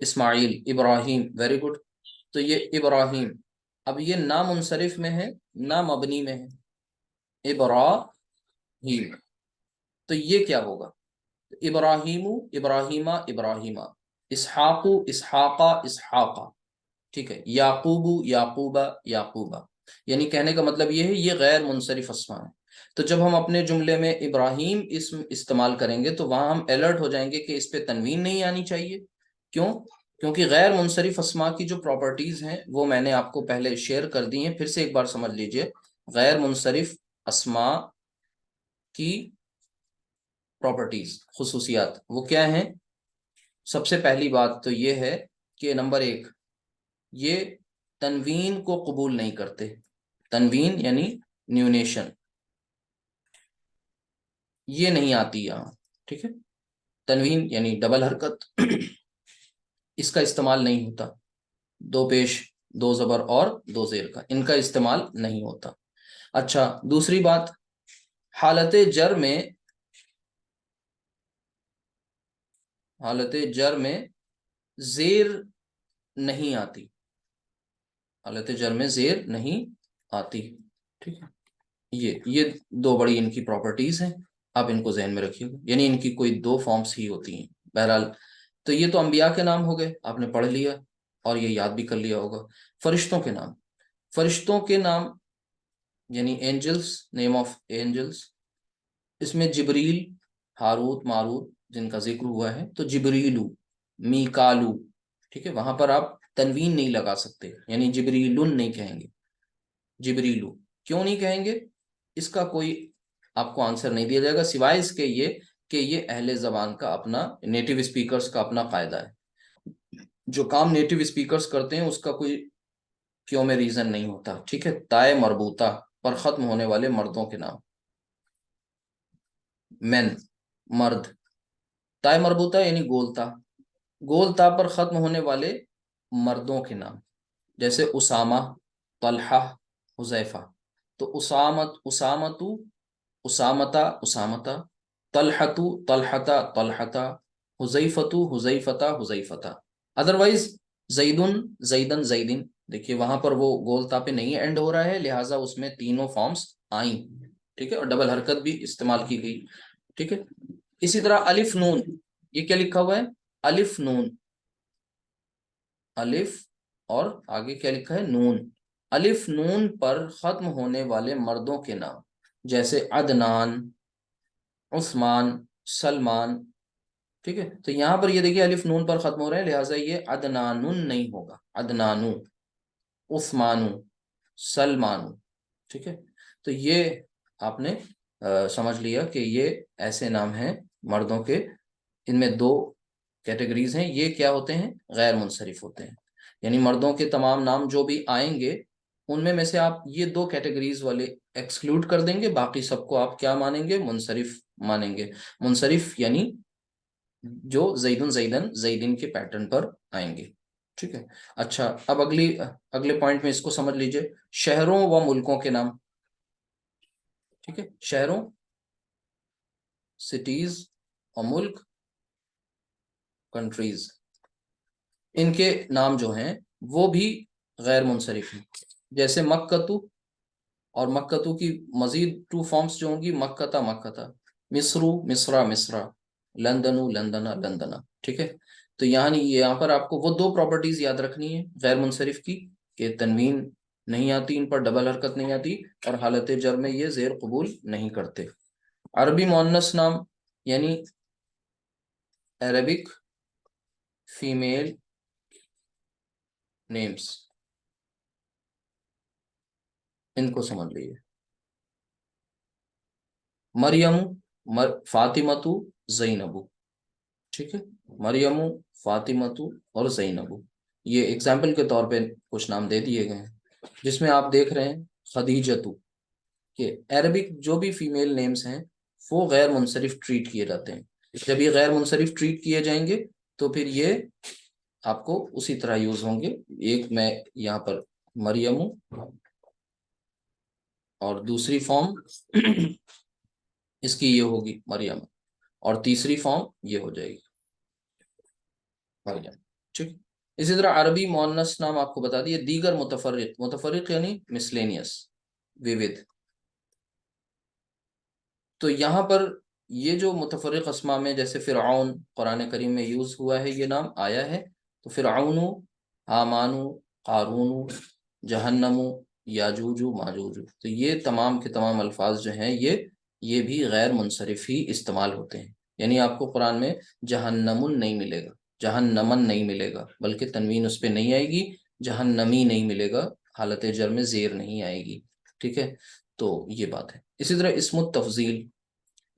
اسماعیل، ابراہیم، ویری گڈ. تو یہ ابراہیم، اب یہ نہ منصرف میں ہے نہ مبنی میں ہے، ابراہیم. تو یہ کیا ہوگا؟ ابراہیم، ابراہیمہ، ابراہیمہ، اسحاق، اسحاقہ، اسحاقہ. ٹھیک ہے، یعقوب، یعقوبہ، یعقوبہ. یعنی کہنے کا مطلب یہ ہے یہ غیر منصرف اسما ہے. تو جب ہم اپنے جملے میں ابراہیم اسم استعمال کریں گے تو وہاں ہم الرٹ ہو جائیں گے کہ اس پہ تنوین نہیں آنی چاہیے. کیوں؟ کیونکہ غیر منصرف اسما کی جو پراپرٹیز ہیں وہ میں نے آپ کو پہلے شیئر کر دی ہیں، پھر سے ایک بار سمجھ لیجئے. غیر منصرف اسما کی پراپرٹیز، خصوصیات، وہ کیا ہیں؟ سب سے پہلی بات تو یہ ہے کہ نمبر 1، یہ تنوین کو قبول نہیں کرتے. تنوین یعنی نیونیشن، یہ نہیں آتی یہاں. ٹھیک ہے، تنوین یعنی ڈبل حرکت، اس کا استعمال نہیں ہوتا. 2 پیش، 2 زبر اور 2 زیر کا، ان کا استعمال نہیں ہوتا. اچھا، دوسری بات، حالت جر میں زیر نہیں آتی. حالت جر میں زیر نہیں آتی. ٹھیک ہے، یہ 2 بڑی ان کی پراپرٹیز ہیں، آپ ان کو ذہن میں رکھیے گا. یعنی ان کی کوئی 2 فارمز ہی ہوتی ہیں. بہرحال تو یہ تو انبیاء کے نام ہو گئے، آپ نے پڑھ لیا اور یہ یاد بھی کر لیا ہوگا. فرشتوں کے نام، فرشتوں کے نام یعنی اینجلز، نیم آف اینجلز، اس میں جبریل، ہاروت، ماروت جن کا ذکر ہوا ہے، تو جبریلو، میکالو. ٹھیک ہے، وہاں پر آپ تنوین نہیں لگا سکتے، یعنی جبریلن نہیں کہیں گے، جبریلو. کیوں نہیں کہیں گے؟ اس کا کوئی آپ کو آنسر نہیں دیا جائے گا سوائے اس کے یہ کہ یہ اہل زبان کا اپنا، نیٹو اسپیکرز کا اپنا قاعدہ ہے. جو کام نیٹو اسپیکرز کرتے ہیں اس کا کوئی کیوں میں ریزن نہیں ہوتا. ٹھیک ہے، تائے مربوطہ پر ختم ہونے والے مردوں کے نام، مین، مرد. تائے مربوطہ یعنی گولتا، گولتا پر ختم ہونے والے مردوں کے نام، جیسے اسامہ، طلحہ، حذیفہ. تو اسامت، اسامتو، اسامتا، اسامتا، طلحتو، طلحتا، طلحتا، حذیفتو، حذیفتا، حذیفتا. ادروائز زیدن، زیدن، زیدن. دیکھیے وہاں پر وہ گولتا پہ نہیں اینڈ ہو رہا ہے، لہٰذا اس میں تینوں فارمز آئیں. ٹھیک ہے، اور ڈبل حرکت بھی استعمال کی گئی. ٹھیک ہے. اسی طرح الف نون، یہ کیا لکھا ہوا ہے؟ الف نون، الف اور آگے کیا لکھا ہے؟ نون. الف نون پر ختم ہونے والے مردوں کے نام جیسے عدنان، عثمان، سلمان. ٹھیک ہے. تو یہاں پر یہ دیکھیے الف نون پر ختم ہو رہے ہیں، لہٰذا یہ عدنان نہیں ہوگا، عدنانو، عثمانو، سلمانو. ٹھیک ہے. تو یہ آپ نے سمجھ لیا کہ یہ ایسے نام ہیں مردوں کے. ان میں دو کیٹیگریز ہیں، یہ کیا ہوتے ہیں؟ غیر منصرف ہوتے ہیں. یعنی مردوں کے تمام نام جو بھی آئیں گے ان میں سے آپ یہ دو کیٹیگریز والے ایکسکلوڈ کر دیں گے، باقی سب کو آپ کیا مانیں گے؟ منصرف مانیں گے. منصرف یعنی جو زیدن زیدن زیدن کے پیٹرن پر آئیں گے. ٹھیک ہے. اچھا، اب اگلے پوائنٹ میں اس کو سمجھ لیجئے، شہروں و ملکوں کے نام. ٹھیک ہے. شہروں، سٹیز، اور ملک، کنٹریز، ان کے نام جو ہیں وہ بھی غیر منصرف ہیں. جیسے مکتو، اور مکتو کی مزید 2 فارمز جو ہوں گی، مکتا مکتا، مصرو مصرا مصرا، لندنو لندنا لندنا. ٹھیک ہے. تو یہاں پر آپ کو وہ 2 پراپرٹیز یاد رکھنی ہے غیر منصرف کی، کہ تنوین نہیں آتی ان پر، ڈبل حرکت نہیں آتی، اور حالت جر میں یہ زیر قبول نہیں کرتے. عربی مؤنث نام یعنی عربک فیمیل نیمز، ان کو سمجھ لیجیے. مریم، فاطمتو، زینبو. ٹھیک ہے. مریم، فاطمتو اور زینبو، یہ ایگزامپل کے طور پہ کچھ نام دے دیے گئے ہیں. جس میں آپ دیکھ رہے ہیں خدیجتو، کہ عربک جو بھی فیمیل نیمز ہیں وہ غیر منصرف ٹریٹ کیے جاتے ہیں. جب یہ غیر منصرف ٹریٹ کیے جائیں گے تو پھر یہ آپ کو اسی طرح یوز ہوں گے. ایک میں یہاں پر مریم ہوں، اور دوسری فارم اس کی یہ ہوگی مریم، اور تیسری فارم یہ ہو جائے گی مریم. ٹھیک. اسی طرح عربی مؤنث نام آپ کو بتا دیے. دیگر متفرق، متفرق یعنی مسلینیس، وود. تو یہاں پر یہ جو متفرق اسماء میں جیسے فرعون قرآن کریم میں یوز ہوا ہے، یہ نام آیا ہے. تو فرعون، حامان، قارون، جہنم، یاجوج، ماجوج، تو یہ تمام کے تمام الفاظ جو ہیں یہ بھی غیر منصرف ہی استعمال ہوتے ہیں. یعنی آپ کو قرآن میں جہنم نہیں ملے گا، جہنمن نہیں ملے گا، بلکہ تنوین اس پہ نہیں آئے گی. جہنمی نہیں ملے گا، حالت جر میں زیر نہیں آئے گی. ٹھیک ہے. تو یہ بات ہے. اسی طرح اسم التفضیل.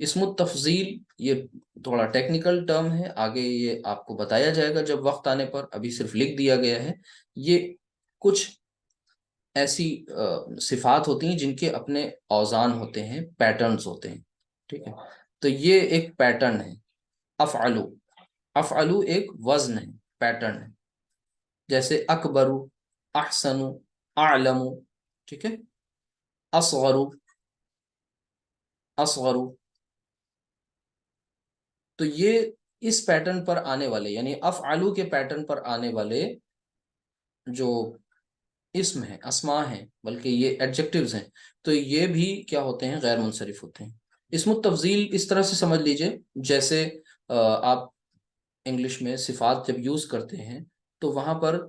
اسم التفضیل یہ تھوڑا ٹیکنیکل ٹرم ہے، آگے یہ آپ کو بتایا جائے گا جب وقت آنے پر، ابھی صرف لکھ دیا گیا ہے. یہ کچھ ایسی صفات ہوتی ہیں جن کے اپنے اوزان ہوتے ہیں، پیٹرنز ہوتے ہیں. ٹھیک ہے. تو یہ ایک پیٹرن ہے. افعلو، افعلو ایک وزن ہے، پیٹرن ہے. جیسے اکبرو، احسنو، اعلمو. ٹھیک ہے. اصغرو، اصغرو. تو یہ اس پیٹرن پر آنے والے، یعنی افعلو کے پیٹرن پر آنے والے جو اسم ہیں، اسماء ہیں، بلکہ یہ ایڈجیکٹیوز ہیں، تو یہ بھی کیا ہوتے ہیں؟ غیر منصرف ہوتے ہیں. اسم التفضیل اس طرح سے سمجھ لیجئے، جیسے آپ انگلش میں صفات جب یوز کرتے ہیں تو وہاں پر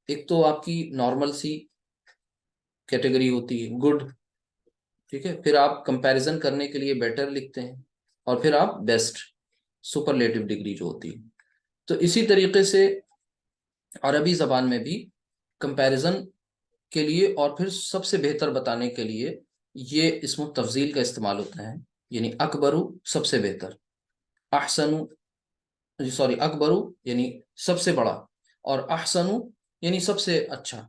ایک تو آپ کی نارمل سی کیٹیگری ہوتی ہے، گڈ. ٹھیک ہے. پھر آپ کمپیریزن کرنے کے لیے بیٹر لکھتے ہیں، اور پھر آپ بیسٹ، سپرلیٹو ڈگری جو ہوتی ہے. تو اسی طریقے سے عربی زبان میں بھی کمپیریزن کے لیے اور پھر سب سے بہتر بتانے کے لیے یہ اسم التفضیل کا استعمال ہوتا ہے. یعنی اکبرو سب سے بہتر، احسنو، سوری اکبرو یعنی سب سے بڑا، اور احسنو یعنی سب سے اچھا.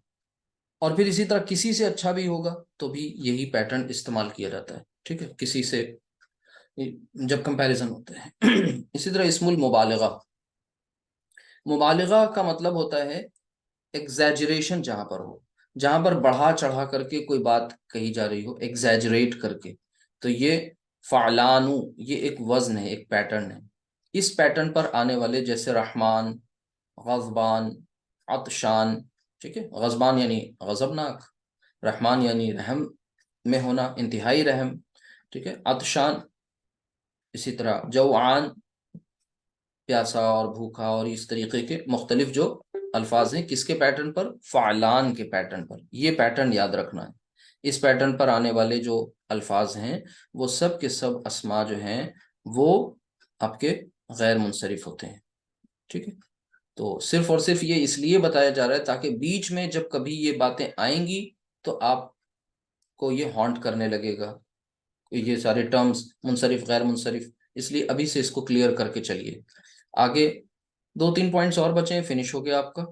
اور پھر اسی طرح کسی سے اچھا بھی ہوگا تو بھی یہی پیٹرن استعمال کیا جاتا ہے. ٹھیک ہے. کسی سے جب کمپیریزن ہوتا ہے. اسی طرح اسم المبالغہ. مبالغہ کا مطلب ہوتا ہے ایگزیجریشن، جہاں پر بڑھا چڑھا کر کے کوئی بات کہی جا رہی ہو، ایگزیجریٹ کر کے. تو یہ فعلانو، یہ ایک وزن ہے، ایک پیٹرن ہے. اس پیٹرن پر آنے والے جیسے رحمان، غضبان، عطشان. ٹھیک ہے. غضبان یعنی غضبناک، رحمان یعنی رحم میں ہونا، انتہائی رحم. ٹھیک ہے. عطشان اسی طرح جوعان پیاسا اور بھوکا، اور اس طریقے کے مختلف جو الفاظ ہیں کس کے پیٹرن پر؟ فعلان کے پیٹرن پر. یہ پیٹرن یاد رکھنا ہے. اس پیٹرن پر آنے والے جو الفاظ ہیں وہ سب کے سب اسما جو ہیں وہ آپ کے غیر منصرف ہوتے ہیں. ٹھیک ہے. تو صرف اور صرف یہ اس لیے بتایا جا رہا ہے تاکہ بیچ میں جب کبھی یہ باتیں آئیں گی تو آپ کو یہ ہانٹ کرنے لگے گا یہ سارے ٹرمز منصرف غیر منصرف. اس لیے ابھی سے اس کو کلیئر کر کے چلیے. آگے 2-3 پوائنٹس اور بچے ہیں، فنش ہو گیا آپ کا.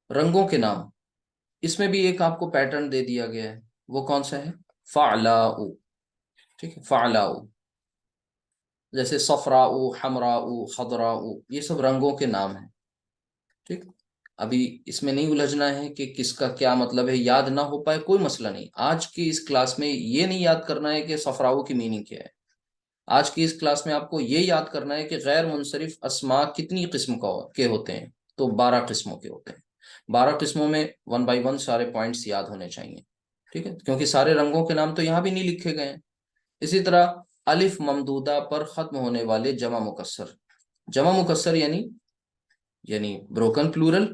رنگوں کے نام، اس میں بھی ایک آپ کو پیٹرن دے دیا گیا ہے. وہ کون سا ہے؟ فعلاء. ٹھیک ہے، فعلاء. جیسے صفراء، حمراء، خضراء، یہ سب رنگوں کے نام ہیں. ٹھیک. ابھی اس میں نہیں الجھنا ہے کہ کس کا کیا مطلب ہے، یاد نہ ہو پائے کوئی مسئلہ نہیں. آج کی اس کلاس میں یہ نہیں یاد کرنا ہے کہ صفراء کی میننگ کیا ہے. آج کی اس کلاس میں آپ کو یہ یاد کرنا ہے کہ غیر منصرف اسما کتنی قسم کے ہوتے ہیں. تو 12 قسموں کے ہوتے ہیں. 12 قسموں میں 1 بائی 1 سارے پوائنٹس یاد ہونے چاہیے. ٹھیک ہے، کیونکہ سارے رنگوں کے نام تو یہاں بھی نہیں لکھے گئے ہیں. اسی طرح الف ممدودہ پر ختم ہونے والے جمع مکسر. جمع مکسر یعنی بروکن پلورل.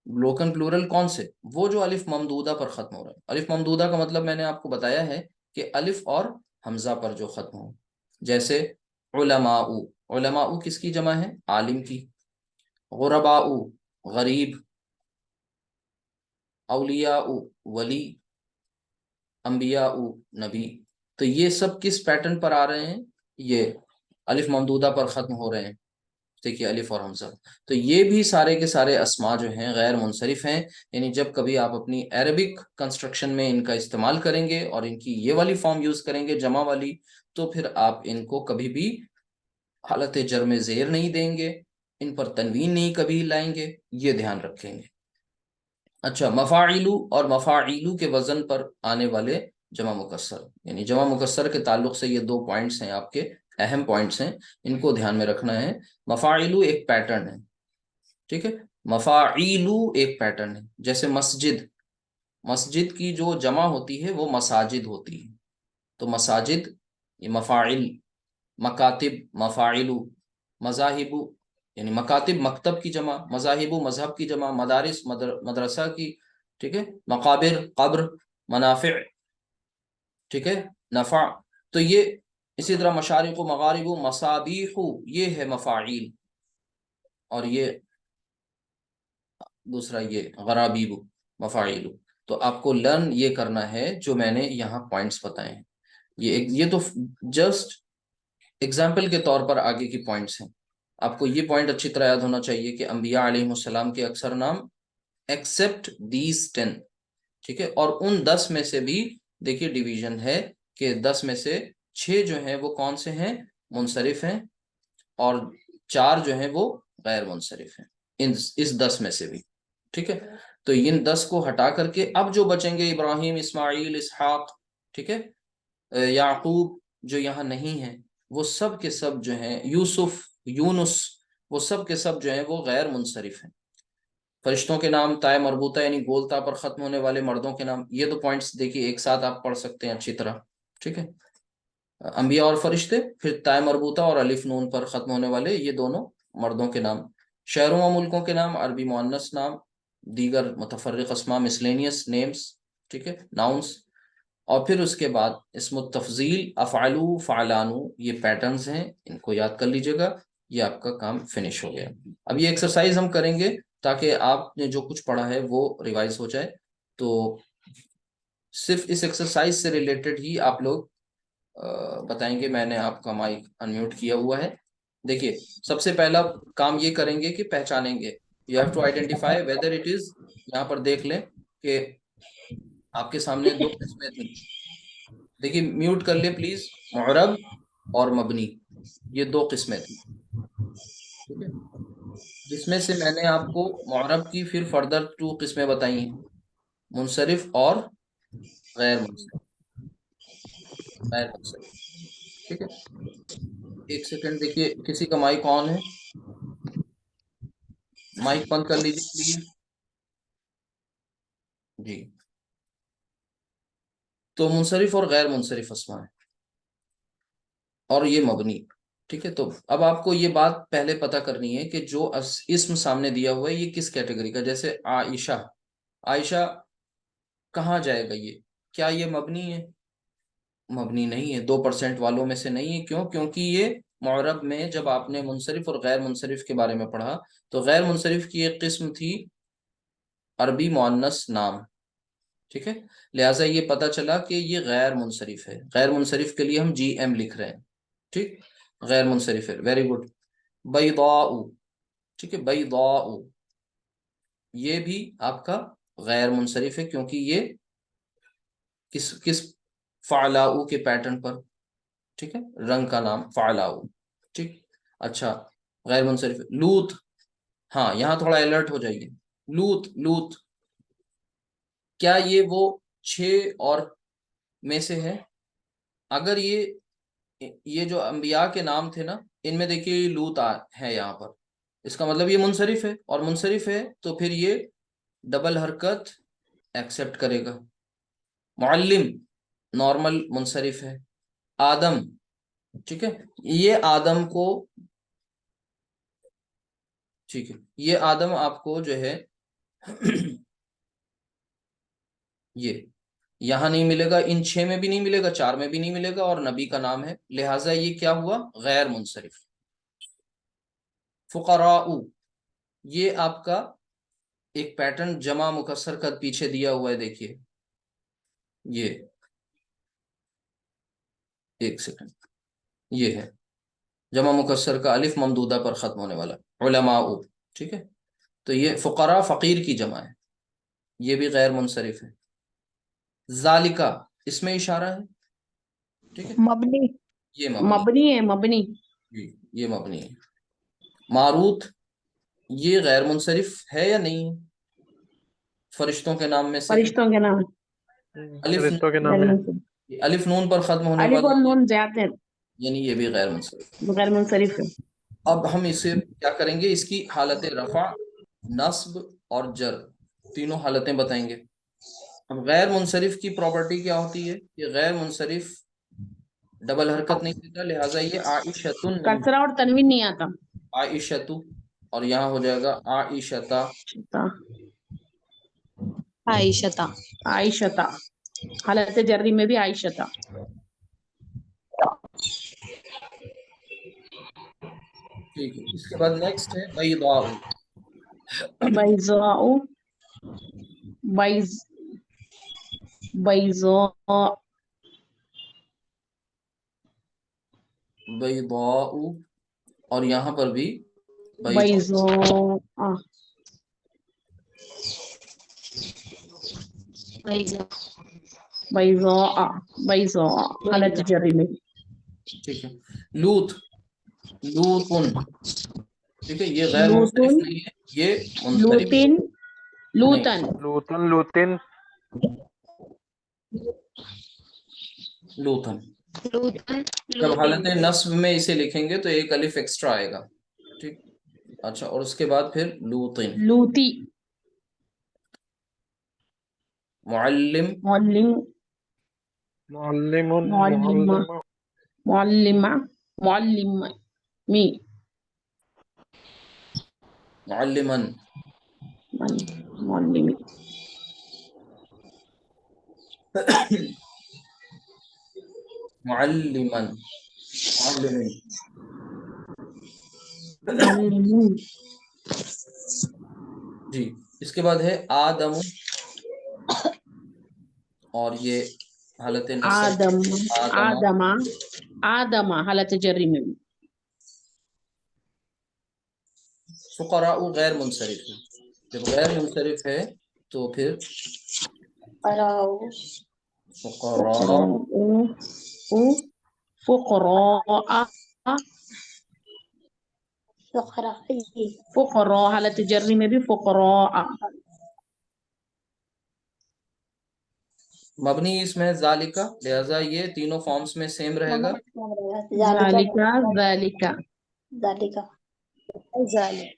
بروکن پلورل کون سے؟ وہ جو الف ممدودہ پر ختم ہو رہے ہیں. الف ممدودہ کا مطلب میں نے آپ کو بتایا ہے کہ الف اور حمزہ پر جو ختم ہو. جیسے علماء. علماء کس کی جمع ہے؟ عالم کی. غرباء غریب. اولیاء ولی. انبیاء نبی. تو یہ سب کس پیٹرن پر آ رہے ہیں؟ یہ الف ممدودہ پر ختم ہو رہے ہیں. دیکھیے الف اور حمزہ. تو یہ بھی سارے کے سارے اسما جو ہیں غیر منصرف ہیں. یعنی جب کبھی آپ اپنی عربک کنسٹرکشن میں ان کا استعمال کریں گے اور ان کی یہ والی فارم یوز کریں گے جمع والی، تو پھر آپ ان کو کبھی بھی حالت جر میں زیر نہیں دیں گے، ان پر تنوین نہیں کبھی لائیں گے. یہ دھیان رکھیں گے. اچھا، مفاعلو اور مفاعیلو کے وزن پر آنے والے جمع مکسر. یعنی جمع مکسر کے تعلق سے یہ 2 پوائنٹس ہیں آپ کے اہم پوائنٹس ہیں، ان کو دھیان میں رکھنا ہے. مفاعلو ایک پیٹرن ہے. ٹھیک ہے، مفاعیلو ایک پیٹرن ہے. جیسے مسجد، مسجد کی جو جمع ہوتی ہے وہ مساجد ہوتی ہے. تو مساجد یہ مفاعل. مکاتب مفاعلو. مذاہب یعنی مکاتب مکتب کی جمع، مذاہب مذہب کی جمع، مدارس مدرسہ کی. ٹھیک ہے، مقابر قبر، منافع. ٹھیک ہے، نفع. تو یہ اسی طرح مشارق و مغارب و مصابیح، یہ ہے مفاعیل. اور یہ دوسرا یہ غرابیب مفاعیل. تو آپ کو لرن یہ کرنا ہے جو میں نے یہاں پوائنٹس بتائے ہیں. یہ تو جسٹ اگزامپل کے طور پر آگے کی پوائنٹس ہیں. آپ کو یہ پوائنٹ اچھی طرح یاد ہونا چاہیے کہ انبیاء علیہ السلام کے اکثر نام ایکسپٹ دیز 10. ٹھیک ہے، اور ان 10 میں سے بھی دیکھیے ڈیویژن ہے کہ 10 میں سے 6 جو ہیں وہ کون سے ہیں؟ منصرف ہیں. اور 4 جو ہیں وہ غیر منصرف ہیں اس 10 میں سے بھی. ٹھیک ہے، تو ان 10 کو ہٹا کر کے اب جو بچیں گے ابراہیم، اسماعیل، اسحاق، ٹھیک ہے، یعقوب جو یہاں نہیں ہیں، وہ سب کے سب جو ہیں، یوسف، یونس، وہ سب کے سب جو ہیں وہ غیر منصرف ہیں. فرشتوں کے نام تائے مربوطہ یعنی گولتا پر ختم ہونے والے مردوں کے نام. یہ 2 پوائنٹس دیکھیے ایک ساتھ آپ پڑھ سکتے ہیں اچھی طرح. ٹھیک ہے، انبیاء اور فرشتے، پھر تائے مربوطہ اور الف نون پر ختم ہونے والے یہ دونوں مردوں کے نام. شہروں و ملکوں کے نام عربی مؤنث نام، دیگر متفرق اسماء مسلینیس نیمز. ٹھیک ہے، ناؤنس. اور پھر اس کے بعد اسم التفضیل افعلو، فعلانو، یہ پیٹرنز ہیں، ان کو یاد کر لیجئے گا. یہ آپ کا کام فنش ہو گیا. اب یہ ایکسرسائز ہم کریں گے تاکہ آپ نے جو کچھ پڑھا ہے وہ ریوائز ہو جائے. تو صرف اس ایکسرسائز سے ریلیٹڈ ہی آپ لوگ بتائیں گے. میں نے آپ کا مائک انمیوٹ کیا ہوا ہے. دیکھیے سب سے پہلا کام یہ کریں گے کہ پہچانیں گے. You have to identify whether it is. یہاں پر دیکھ لیں کہ آپ کے سامنے 2 قسمیں تھیں. دیکھیے میوٹ کر لیں پلیز. معرب اور مبنی، یہ 2 قسمیں تھیں. ٹھیک ہے، جس میں سے میں نے آپ کو معرب کی پھر فردر 2 قسمیں بتائی ہیں، منصرف اور غیر منصرف. غیر منصرف. ٹھیک ہے، ایک سیکنڈ دیکھیے کسی کا مائک آن ہے؟ مائک بند کر لیجیے پلیز. جی، تو منصرف اور غیر منصرف اسما ہے. اور یہ مبنی. ٹھیک ہے, تو اب آپ کو یہ بات پہلے پتہ کرنی ہے کہ جو اسم سامنے دیا ہوا ہے یہ کس کیٹیگری کا. جیسے عائشہ, عائشہ کہاں جائے گا, یہ کیا یہ مبنی ہے؟ مبنی نہیں ہے, 2% والوں میں سے نہیں ہے. کیوں؟ کیونکہ یہ معرب میں جب آپ نے منصرف اور غیر منصرف کے بارے میں پڑھا تو غیر منصرف کی ایک قسم تھی عربی مؤنث نام. ٹھیک ہے, لہٰذا یہ پتہ چلا کہ یہ غیر منصرف ہے. غیر منصرف کے لیے ہم جی ایم لکھ رہے ہیں. ٹھیک, غیر منصرف ہے. Very good. بیضاء, ٹھیک ہے, بیضاء یہ بھی آپ کا غیر منصرف ہے کیونکہ یہ کس فعلاؤ کے پیٹرن پر. ٹھیک ہے, رنگ کا نام فعلاؤ. ٹھیک, اچھا, غیر منصرف. لوط, ہاں یہاں تھوڑا الرٹ ہو جائیے. لوط, لوط کیا یہ وہ 6 اور میں سے ہے؟ اگر یہ جو انبیاء کے نام تھے نا, ان میں دیکھیے لوط ہے یہاں پر, اس کا مطلب یہ منصرف ہے, اور منصرف ہے تو پھر یہ ڈبل حرکت ایکسپٹ کرے گا. معلم نارمل منصرف ہے. آدم, ٹھیک ہے, یہ آدم کو, ٹھیک ہے, یہ آدم آپ کو جو ہے یہ یہاں نہیں ملے گا, ان 6 میں بھی نہیں ملے گا, 4 میں بھی نہیں ملے گا, اور نبی کا نام ہے, لہٰذا یہ کیا ہوا؟ غیر منصرف. فقراء یہ آپ کا ایک پیٹرن جمع مکسر کا پیچھے دیا ہوا ہے, دیکھیے یہ, ایک سیکنڈ, یہ ہے جمع مکسر کا الف ممدودہ پر ختم ہونے والا, علماء. ٹھیک ہے, تو یہ فقراء فقیر کی جمع ہے, یہ بھی غیر منصرف ہے. ذالکا اس میں اشارہ ہے. ٹھیک ہے, مبنی, یہ مبنی, مبنی ہے, مبنی. جی یہ مبنی ہے. ماروت یہ غیر منصرف ہے یا نہیں؟ فرشتوں کے نام میں سے ہے. فرشتوں کے نام, الف فرشتوں کے نام غیر ہے. منصرف. الف نون پر ختم ہونے الف والا اور نون زیادہ یعنی یہ بھی غیر منصرف. غیر منصرف ہے. اب ہم اسے کیا کریں گے, اس کی حالت رفع, نصب اور جر تینوں حالتیں بتائیں گے. اب غیر منصرف کی پراپرٹی کیا ہوتی ہے کہ غیر منصرف ڈبل حرکت نہیں دیتا, لہٰذا یہ عائشتن نہیں, کسرہ اور تنوین نہیں آتا. عائشتو, اور یہاں ہو جائے گا عائشتا. عائشتا. عائشتا, حالت جری میں بھی عائشتا. ٹھیک ہے, اس کے بعد نیکسٹ ہے بیضاء. بیضاء, بیضاء, بیضاء, اور یہاں پر بھی بیضاء, بیضاء, بیضاء حالت جری میں. ٹھیک ہے. لوط, لوطن, ٹھیک ہے, یہ غیر لوطن, منصرف نہیں ہے, یہ منصرف لوطن, نہیں. لوطن, لوطن, لوطن, لوطن لوطن. جب حالت لوطن. نصب میں اسے لکھیں گے تو ایک الف ایکسٹرا آئے گا. ٹھیک, اچھا, اور اس کے بعد پھر لوطن. لوطی, معلم, معلم, معلم, معلمہ, معلمہ, معلمہ, معلم می, معلمن, معلمی, معلمن, معلمن. معلمون, جی, اس کے بعد ہے آدم, اور یہ حالت نصب آدم, آدم. آدم, آدم حالت جری میں بھی. فقراء غیر منصرف ہے, جب غیر منصرف ہے تو پھر فراؤ. فقراء, فقراء, فقراء. فقراء حالت جری میں بھی فقراء. مبنی اس میں ذالکا, لہذا یہ تینوں فارمز میں سیم رہے گا. ذالکا, ذالکا, ذالکا. ذالک.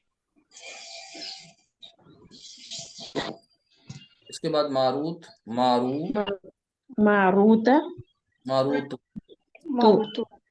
اس کے بعد ماروت, مارو, معروت, ماروت, ماروت.